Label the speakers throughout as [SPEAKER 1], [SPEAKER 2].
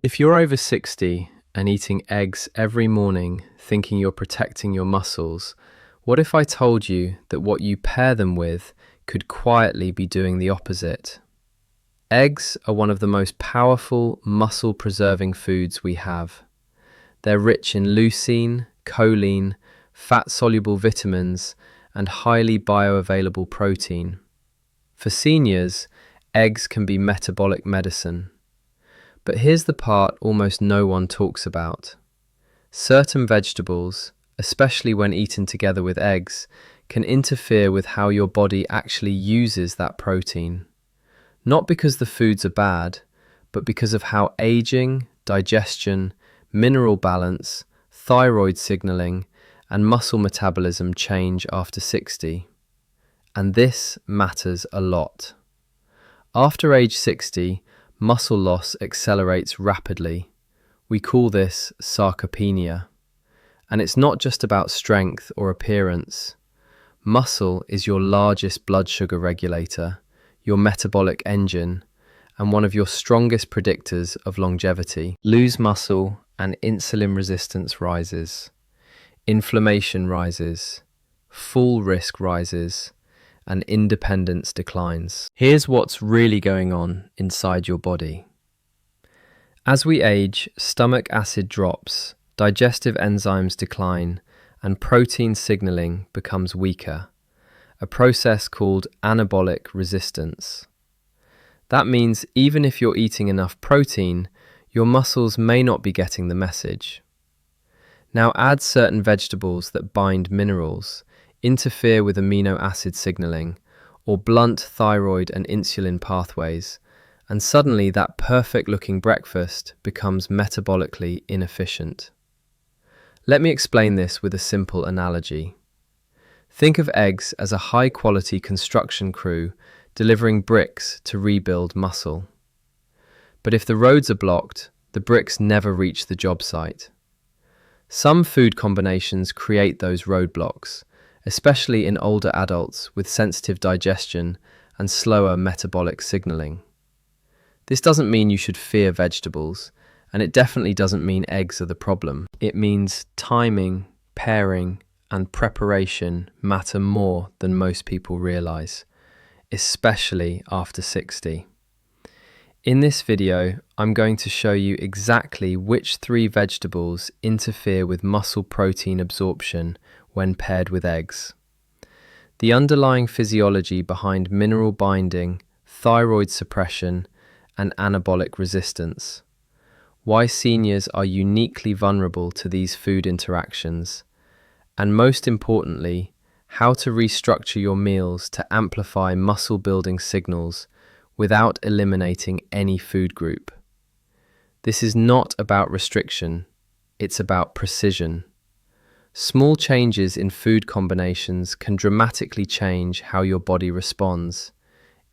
[SPEAKER 1] If you're over 60 and eating eggs every morning thinking you're protecting your muscles, what if I told you that what you pair them with could quietly be doing the opposite? Eggs are one of the most powerful muscle-preserving foods we have. They're rich in leucine, choline, fat-soluble vitamins, and highly bioavailable protein. For seniors, eggs can be metabolic medicine. But here's the part almost no one talks about. Certain vegetables, especially when eaten together with eggs, can interfere with how your body actually uses that protein. Not because the foods are bad, but because of how aging, digestion, mineral balance, thyroid signaling, and muscle metabolism change after 60. And this matters a lot. After age 60, muscle loss accelerates rapidly. We call this sarcopenia. And it's not just about strength or appearance. Muscle is your largest blood sugar regulator, your metabolic engine, and one of your strongest predictors of longevity. Lose muscle and insulin resistance rises. Inflammation rises. Fall risk rises. And independence declines. Here's what's really going on inside your body. As we age, stomach acid drops, digestive enzymes decline, and protein signaling becomes weaker, a process called anabolic resistance. That means even if you're eating enough protein, your muscles may not be getting the message. Now add certain vegetables that bind minerals, interfere with amino acid signaling, or blunt thyroid and insulin pathways, and suddenly that perfect-looking breakfast becomes metabolically inefficient. Let me explain this with a simple analogy. Think of eggs as a high-quality construction crew delivering bricks to rebuild muscle. But if the roads are blocked, the bricks never reach the job site. Some food combinations create those roadblocks, especially in older adults with sensitive digestion and slower metabolic signaling. This doesn't mean you should fear vegetables, and it definitely doesn't mean eggs are the problem. It means timing, pairing, and preparation matter more than most people realize, especially after 60. In this video, I'm going to show you exactly which 3 vegetables interfere with muscle protein absorption when paired with eggs. The underlying physiology behind mineral binding, thyroid suppression, and anabolic resistance. Why seniors are uniquely vulnerable to these food interactions. And most importantly, how to restructure your meals to amplify muscle-building signals without eliminating any food group. This is not about restriction, it's about precision. Small changes in food combinations can dramatically change how your body responds,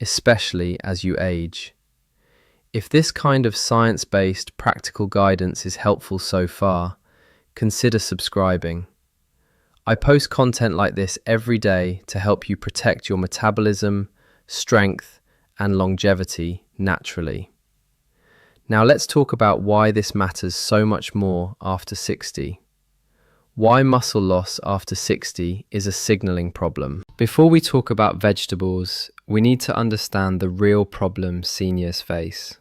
[SPEAKER 1] especially as you age. If this kind of science-based, practical guidance is helpful so far, consider subscribing. I post content like this every day to help you protect your metabolism, strength, and longevity naturally. Now let's talk about why this matters so much more after 60. Why muscle loss after 60 is a signaling problem. Before we talk about vegetables, we need to understand the real problem seniors face.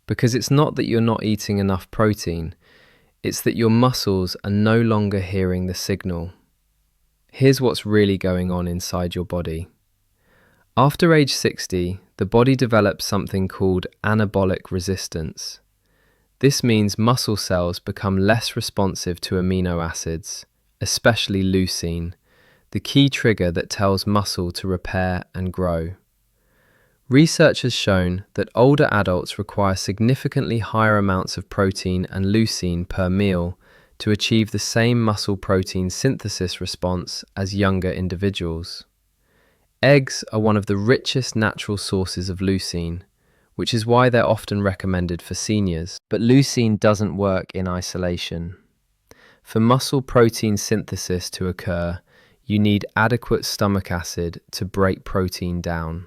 [SPEAKER 1] Because it's not that you're not eating enough protein, it's that your muscles are no longer hearing the signal. Here's what's really going on inside your body. After age 60, the body develops something called anabolic resistance. This means muscle cells become less responsive to amino acids, especially leucine, the key trigger that tells muscle to repair and grow. Research has shown that older adults require significantly higher amounts of protein and leucine per meal to achieve the same muscle protein synthesis response as younger individuals. Eggs are one of the richest natural sources of leucine, which is why they're often recommended for seniors. But leucine doesn't work in isolation. For muscle protein synthesis to occur, you need adequate stomach acid to break protein down.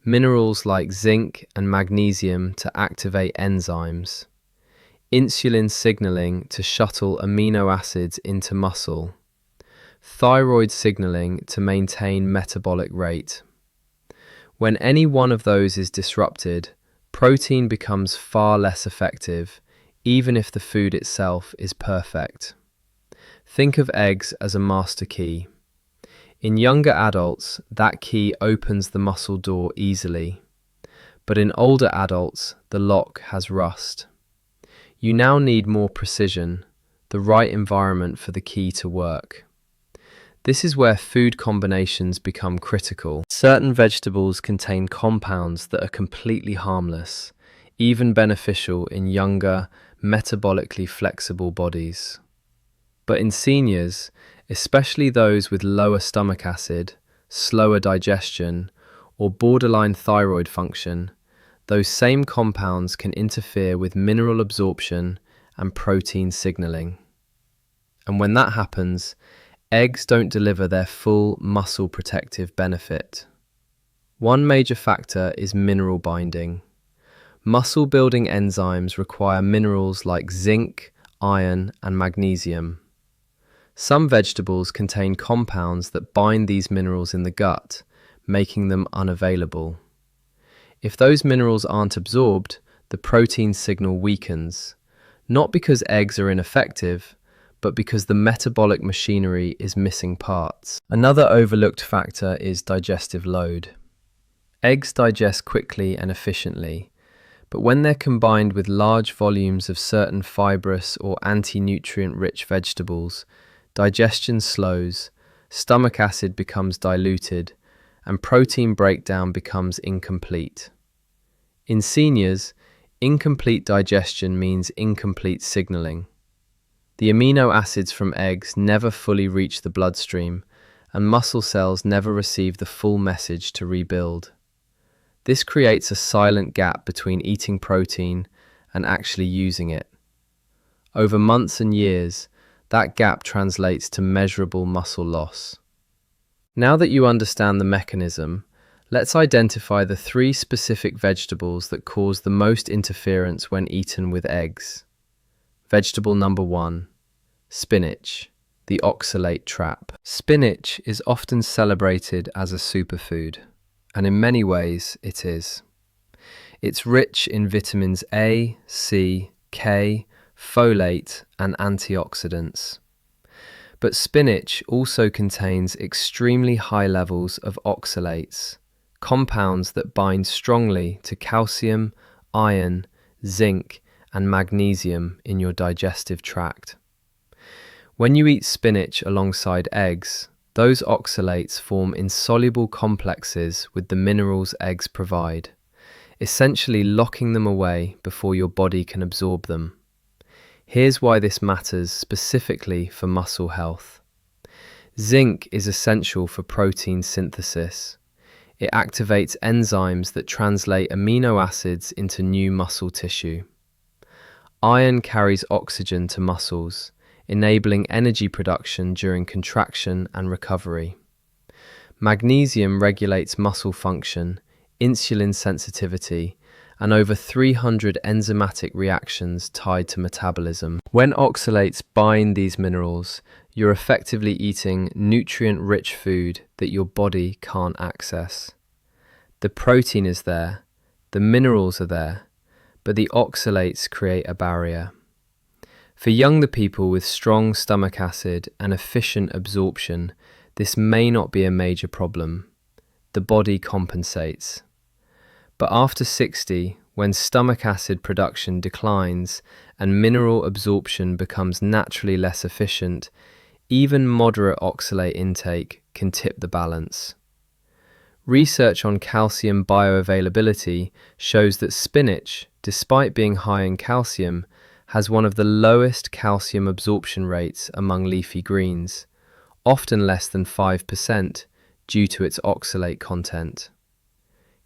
[SPEAKER 1] Minerals like zinc and magnesium to activate enzymes. insulin signaling to shuttle amino acids into muscle, thyroid signaling to maintain metabolic rate. When any one of those is disrupted, protein becomes far less effective, even if the food itself is perfect. Think of eggs as a master key. In younger adults, that key opens the muscle door easily. But in older adults, the lock has rust. You now need more precision, the right environment for the key to work. This is where food combinations become critical. Certain vegetables contain compounds that are completely harmless, even beneficial in younger, metabolically flexible bodies. But in seniors, especially those with lower stomach acid, slower digestion, or borderline thyroid function, those same compounds can interfere with mineral absorption and protein signaling. And when that happens, eggs don't deliver their full muscle protective benefit. One major factor is mineral binding. Muscle building enzymes require minerals like zinc, iron, and magnesium. Some vegetables contain compounds that bind these minerals in the gut, making them unavailable. If those minerals aren't absorbed, the protein signal weakens, not because eggs are ineffective, but because the metabolic machinery is missing parts. Another overlooked factor is digestive load. Eggs digest quickly and efficiently, but when they're combined with large volumes of certain fibrous or anti-nutrient-rich vegetables, digestion slows, stomach acid becomes diluted, and protein breakdown becomes incomplete. In seniors, incomplete digestion means incomplete signaling. The amino acids from eggs never fully reach the bloodstream, and muscle cells never receive the full message to rebuild. This creates a silent gap between eating protein and actually using it. Over months and years, that gap translates to measurable muscle loss. Now that you understand the mechanism, let's identify the 3 specific vegetables that cause the most interference when eaten with eggs. Vegetable number 1, spinach, the oxalate trap. Spinach is often celebrated as a superfood, and in many ways it is. It's rich in vitamins A, C, K, folate, and antioxidants. But spinach also contains extremely high levels of oxalates, compounds that bind strongly to calcium, iron, zinc, and magnesium in your digestive tract. When you eat spinach alongside eggs, those oxalates form insoluble complexes with the minerals eggs provide, essentially locking them away before your body can absorb them. Here's why this matters specifically for muscle health. Zinc is essential for protein synthesis. It activates enzymes that translate amino acids into new muscle tissue. Iron carries oxygen to muscles, enabling energy production during contraction and recovery. Magnesium regulates muscle function, insulin sensitivity, and over 300 enzymatic reactions tied to metabolism. When oxalates bind these minerals, you're effectively eating nutrient-rich food that your body can't access. The protein is there, the minerals are there, but the oxalates create a barrier. For younger people with strong stomach acid and efficient absorption, this may not be a major problem. The body compensates. But after 60, when stomach acid production declines and mineral absorption becomes naturally less efficient, even moderate oxalate intake can tip the balance. Research on calcium bioavailability shows that spinach, despite being high in calcium, has one of the lowest calcium absorption rates among leafy greens, often less than 5% due to its oxalate content.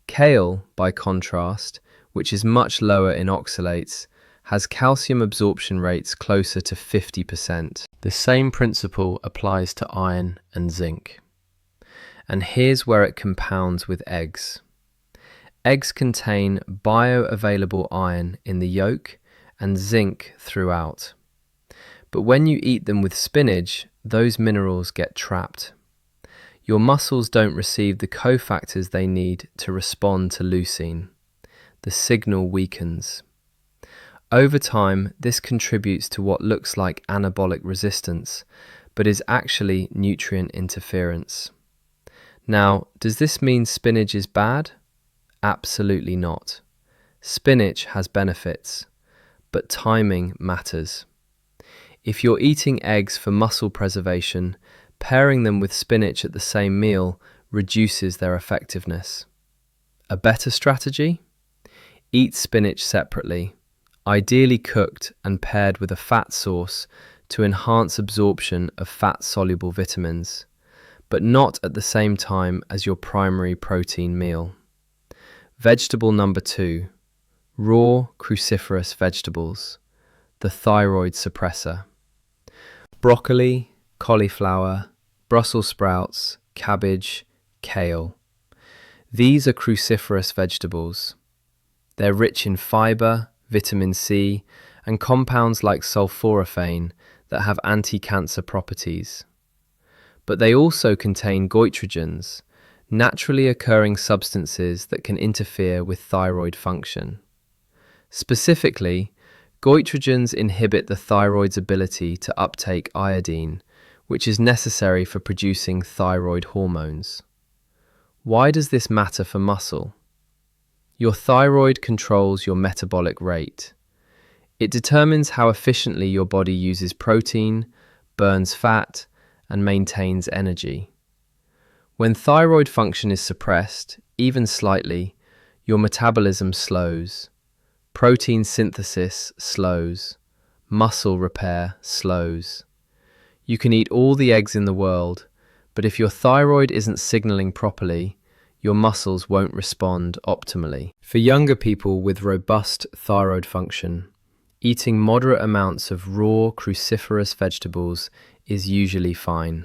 [SPEAKER 1] Kale, by contrast, which is much lower in oxalates, has calcium absorption rates closer to 50%. The same principle applies to iron and zinc. And here's where it compounds with eggs. Eggs contain bioavailable iron in the yolk and zinc throughout. But when you eat them with spinach, those minerals get trapped. Your muscles don't receive the cofactors they need to respond to leucine. The signal weakens. Over time, this contributes to what looks like anabolic resistance, but is actually nutrient interference. Now, does this mean spinach is bad? Absolutely not. Spinach has benefits, but timing matters. If you're eating eggs for muscle preservation, pairing them with spinach at the same meal reduces their effectiveness. A better strategy? Eat spinach separately, ideally cooked and paired with a fat source to enhance absorption of fat-soluble vitamins, but not at the same time as your primary protein meal. Vegetable number 2, raw cruciferous vegetables, the thyroid suppressor. Broccoli, cauliflower, Brussels sprouts, cabbage, kale. These are cruciferous vegetables. They're rich in fiber, vitamin C, and compounds like sulforaphane that have anti-cancer properties. But they also contain goitrogens, naturally occurring substances that can interfere with thyroid function. Specifically, goitrogens inhibit the thyroid's ability to uptake iodine, which is necessary for producing thyroid hormones. Why does this matter for muscle? Your thyroid controls your metabolic rate. It determines how efficiently your body uses protein, burns fat, and maintains energy. When thyroid function is suppressed, even slightly, your metabolism slows, protein synthesis slows, muscle repair slows. You can eat all the eggs in the world, but if your thyroid isn't signaling properly, your muscles won't respond optimally. For younger people with robust thyroid function, eating moderate amounts of raw cruciferous vegetables is usually fine.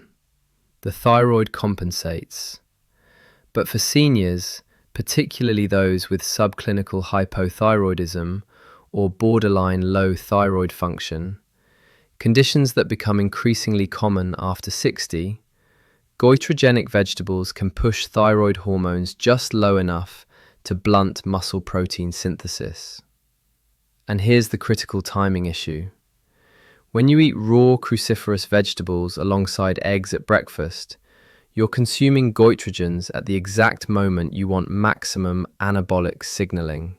[SPEAKER 1] The thyroid compensates. But for seniors, particularly those with subclinical hypothyroidism or borderline low thyroid function, conditions that become increasingly common after 60, goitrogenic vegetables can push thyroid hormones just low enough to blunt muscle protein synthesis. And here's the critical timing issue. When you eat raw cruciferous vegetables alongside eggs at breakfast, you're consuming goitrogens at the exact moment you want maximum anabolic signaling.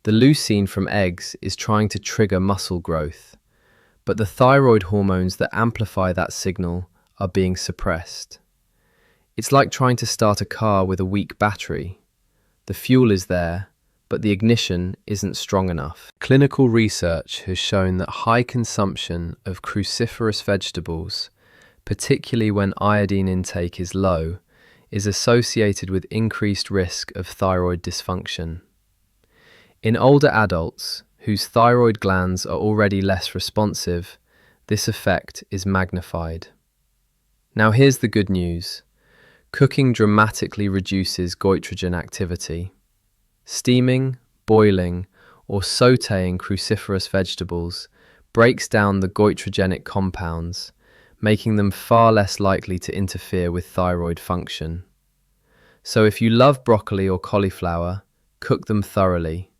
[SPEAKER 1] The leucine from eggs is trying to trigger muscle growth, but the thyroid hormones that amplify that signal are being suppressed. It's like trying to start a car with a weak battery. The fuel is there, but the ignition isn't strong enough. Clinical research has shown that high consumption of cruciferous vegetables, particularly when iodine intake is low, is associated with increased risk of thyroid dysfunction. In older adults, whose thyroid glands are already less responsive, this effect is magnified. Now here's the good news. Cooking dramatically reduces goitrogen activity. Steaming, boiling, or sautéing cruciferous vegetables breaks down the goitrogenic compounds, making them far less likely to interfere with thyroid function. So if you love broccoli or cauliflower, cook them thoroughly.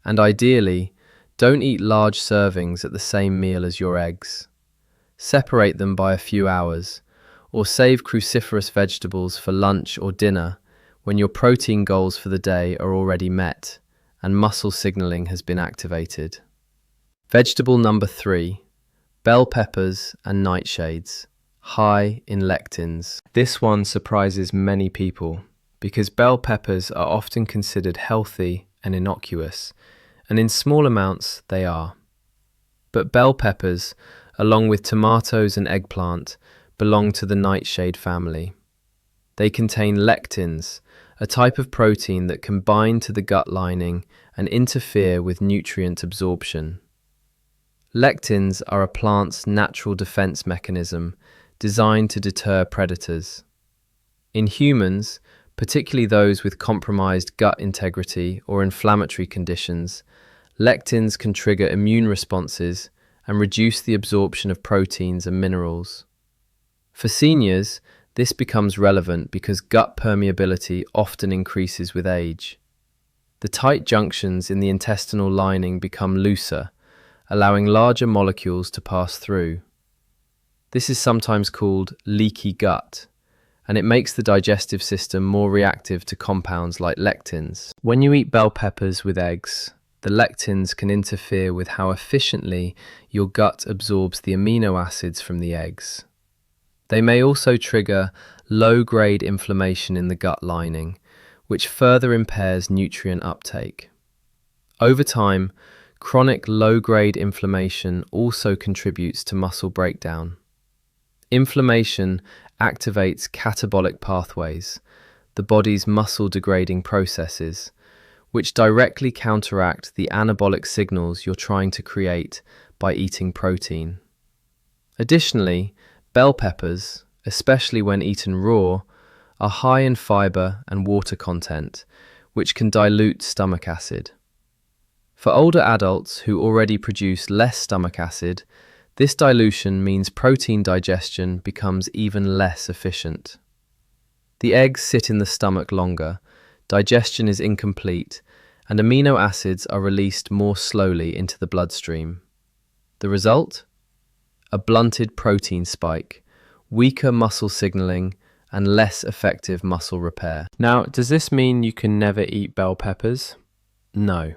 [SPEAKER 1] And ideally, don't eat large servings at the same meal as your eggs. Separate them by a few hours, or save cruciferous vegetables for lunch or dinner when your protein goals for the day are already met and muscle signaling has been activated. Vegetable number 3, bell peppers and nightshades, high in lectins. This one surprises many people because bell peppers are often considered healthy and innocuous, and in small amounts they are. But bell peppers, along with tomatoes and eggplant, belong to the nightshade family. They contain lectins, a type of protein that can bind to the gut lining and interfere with nutrient absorption. Lectins are a plant's natural defense mechanism designed to deter predators. In humans, particularly those with compromised gut integrity or inflammatory conditions, Lectins can trigger immune responses and reduce the absorption of proteins and minerals. For seniors, this becomes relevant because gut permeability often increases with age. The tight junctions in the intestinal lining become looser, allowing larger molecules to pass through. This is sometimes called leaky gut, and it makes the digestive system more reactive to compounds like lectins. When you eat bell peppers with eggs, the lectins can interfere with how efficiently your gut absorbs the amino acids from the eggs. They may also trigger low-grade inflammation in the gut lining, which further impairs nutrient uptake. Over time, chronic low-grade inflammation also contributes to muscle breakdown. Inflammation activates catabolic pathways, the body's muscle-degrading processes, which directly counteract the anabolic signals you're trying to create by eating protein. Additionally, bell peppers, especially when eaten raw, are high in fiber and water content, which can dilute stomach acid. For older adults who already produce less stomach acid, this dilution means protein digestion becomes even less efficient. The eggs sit in the stomach longer, digestion is incomplete, and amino acids are released more slowly into the bloodstream. The result? A blunted protein spike, weaker muscle signaling, and less effective muscle repair. Now, does this mean you can never eat bell peppers? No.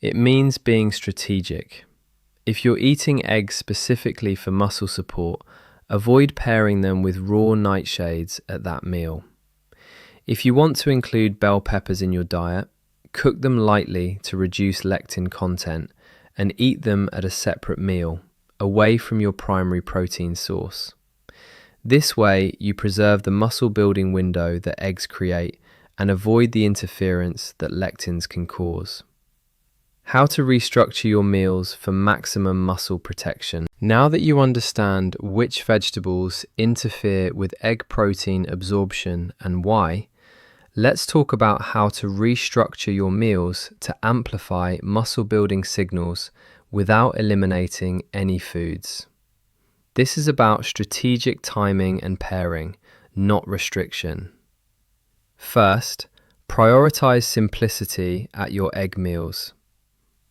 [SPEAKER 1] It means being strategic. If you're eating eggs specifically for muscle support, avoid pairing them with raw nightshades at that meal. If you want to include bell peppers in your diet, cook them lightly to reduce lectin content and eat them at a separate meal, away from your primary protein source. This way, you preserve the muscle building window that eggs create and avoid the interference that lectins can cause. How to restructure your meals for maximum muscle protection. Now that you understand which vegetables interfere with egg protein absorption and why, let's talk about how to restructure your meals to amplify muscle building signals without eliminating any foods. This is about strategic timing and pairing, not restriction. First, prioritize simplicity at your egg meals.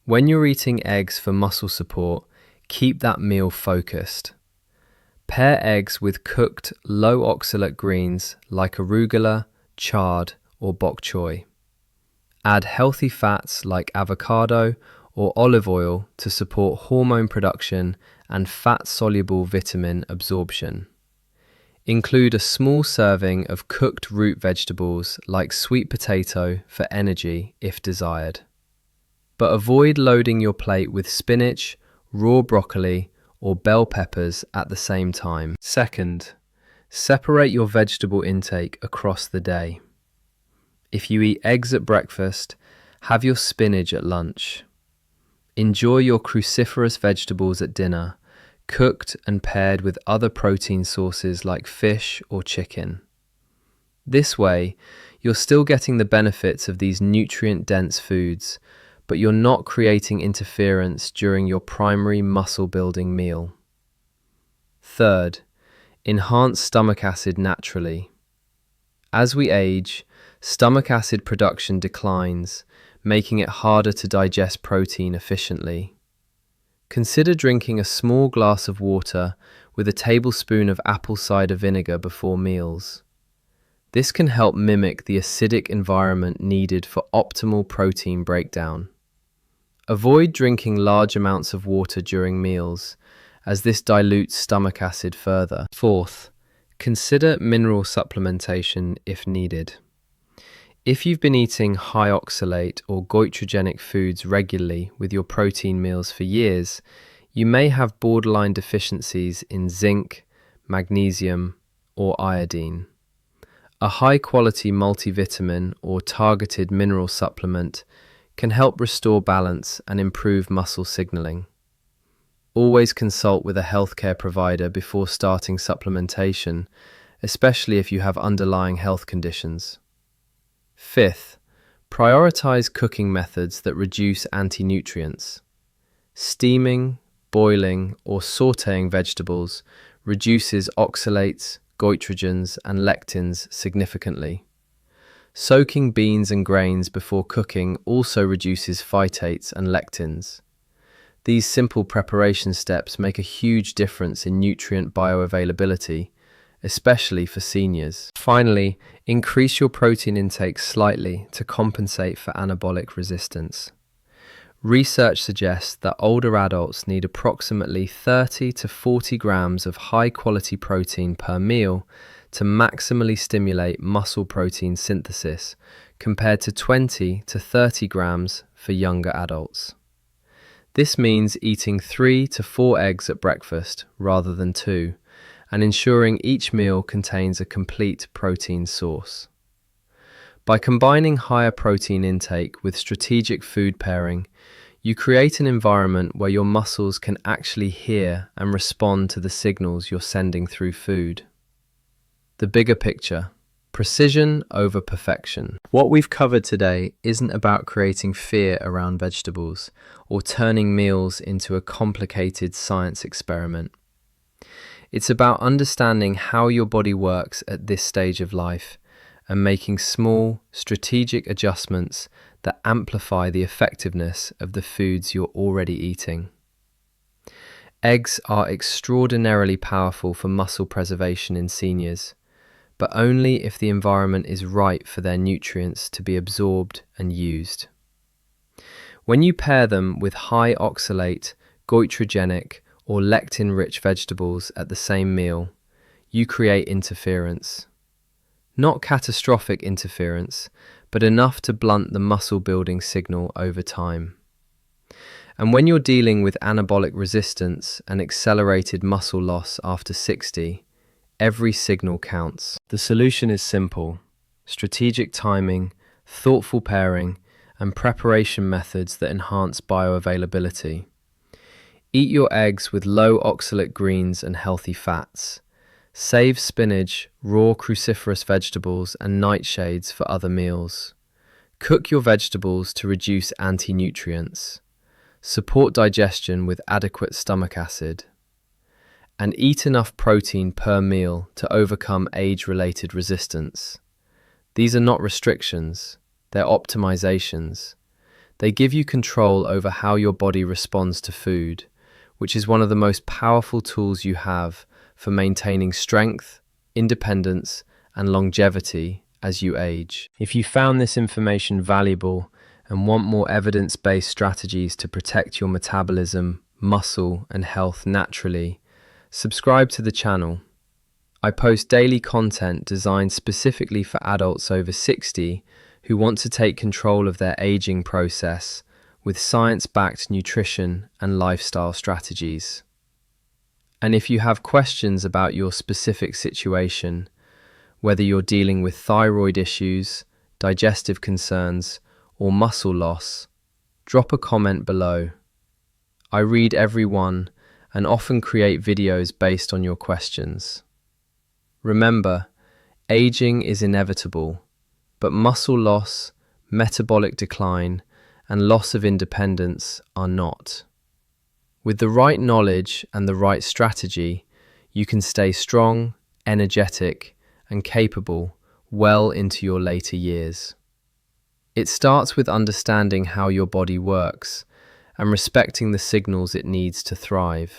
[SPEAKER 1] When you're eating eggs for muscle support, keep that meal focused. Pair eggs with cooked low oxalate greens like arugula, chard, or bok choy. Add healthy fats like avocado or olive oil to support hormone production and fat-soluble vitamin absorption. Include a small serving of cooked root vegetables like sweet potato for energy if desired. But avoid loading your plate with spinach, raw broccoli, or bell peppers at the same time. Second, separate your vegetable intake across the day. If you eat eggs at breakfast, have your spinach at lunch. Enjoy your cruciferous vegetables at dinner, cooked and paired with other protein sources like fish or chicken. This way, you're still getting the benefits of these nutrient-dense foods, but you're not creating interference during your primary muscle-building meal. Third, enhance stomach acid naturally. As we age, stomach acid production declines, making it harder to digest protein efficiently. Consider drinking a small glass of water with a tablespoon of apple cider vinegar before meals. This can help mimic the acidic environment needed for optimal protein breakdown. Avoid drinking large amounts of water during meals, as this dilutes stomach acid further. Fourth, consider mineral supplementation if needed. If you've been eating high oxalate or goitrogenic foods regularly with your protein meals for years, you may have borderline deficiencies in zinc, magnesium, or iodine. A high-quality multivitamin or targeted mineral supplement can help restore balance and improve muscle signaling. Always consult with a healthcare provider before starting supplementation, especially if you have underlying health conditions. Fifth, Prioritize cooking methods that reduce anti-nutrients. Steaming, boiling, or sautéing vegetables reduces oxalates, goitrogens, and lectins significantly. Soaking beans and grains before cooking also reduces phytates and lectins. These simple preparation steps make a huge difference in nutrient bioavailability, especially for seniors. Finally, increase your protein intake slightly to compensate for anabolic resistance. Research suggests that older adults need approximately 30 to 40 grams of high-quality protein per meal to maximally stimulate muscle protein synthesis, compared to 20 to 30 grams for younger adults. This means eating 3 to 4 eggs at breakfast rather than 2, and ensuring each meal contains a complete protein source. By combining higher protein intake with strategic food pairing, you create an environment where your muscles can actually hear and respond to the signals you're sending through food. The bigger picture: precision over perfection. What we've covered today isn't about creating fear around vegetables or turning meals into a complicated science experiment. It's about understanding how your body works at this stage of life and making small, strategic adjustments that amplify the effectiveness of the foods you're already eating. Eggs are extraordinarily powerful for muscle preservation in seniors, but only if the environment is right for their nutrients to be absorbed and used. When you pair them with high oxalate, goitrogenic, or lectin-rich vegetables at the same meal, you create interference. Not catastrophic interference, but enough to blunt the muscle-building signal over time. And when you're dealing with anabolic resistance and accelerated muscle loss after 60, every signal counts. The solution is simple: strategic timing, thoughtful pairing, and preparation methods that enhance bioavailability. Eat your eggs with low oxalate greens and healthy fats. Save spinach, raw cruciferous vegetables, and nightshades for other meals. Cook your vegetables to reduce anti-nutrients. Support digestion with adequate stomach acid. And eat enough protein per meal to overcome age-related resistance. These are not restrictions, they're optimizations. They give you control over how your body responds to food, which is one of the most powerful tools you have for maintaining strength, independence, and longevity as you age. If you found this information valuable and want more evidence-based strategies to protect your metabolism, muscle, and health naturally, subscribe to the channel. I post daily content designed specifically for adults over 60 who want to take control of their aging process with science-backed nutrition and lifestyle strategies. And if you have questions about your specific situation, whether you're dealing with thyroid issues, digestive concerns, or muscle loss, drop a comment below. I read every one and often create videos based on your questions. Remember, aging is inevitable, but muscle loss, metabolic decline, and loss of independence are not. With the right knowledge and the right strategy, you can stay strong, energetic, and capable well into your later years. It starts with understanding how your body works and respecting the signals it needs to thrive.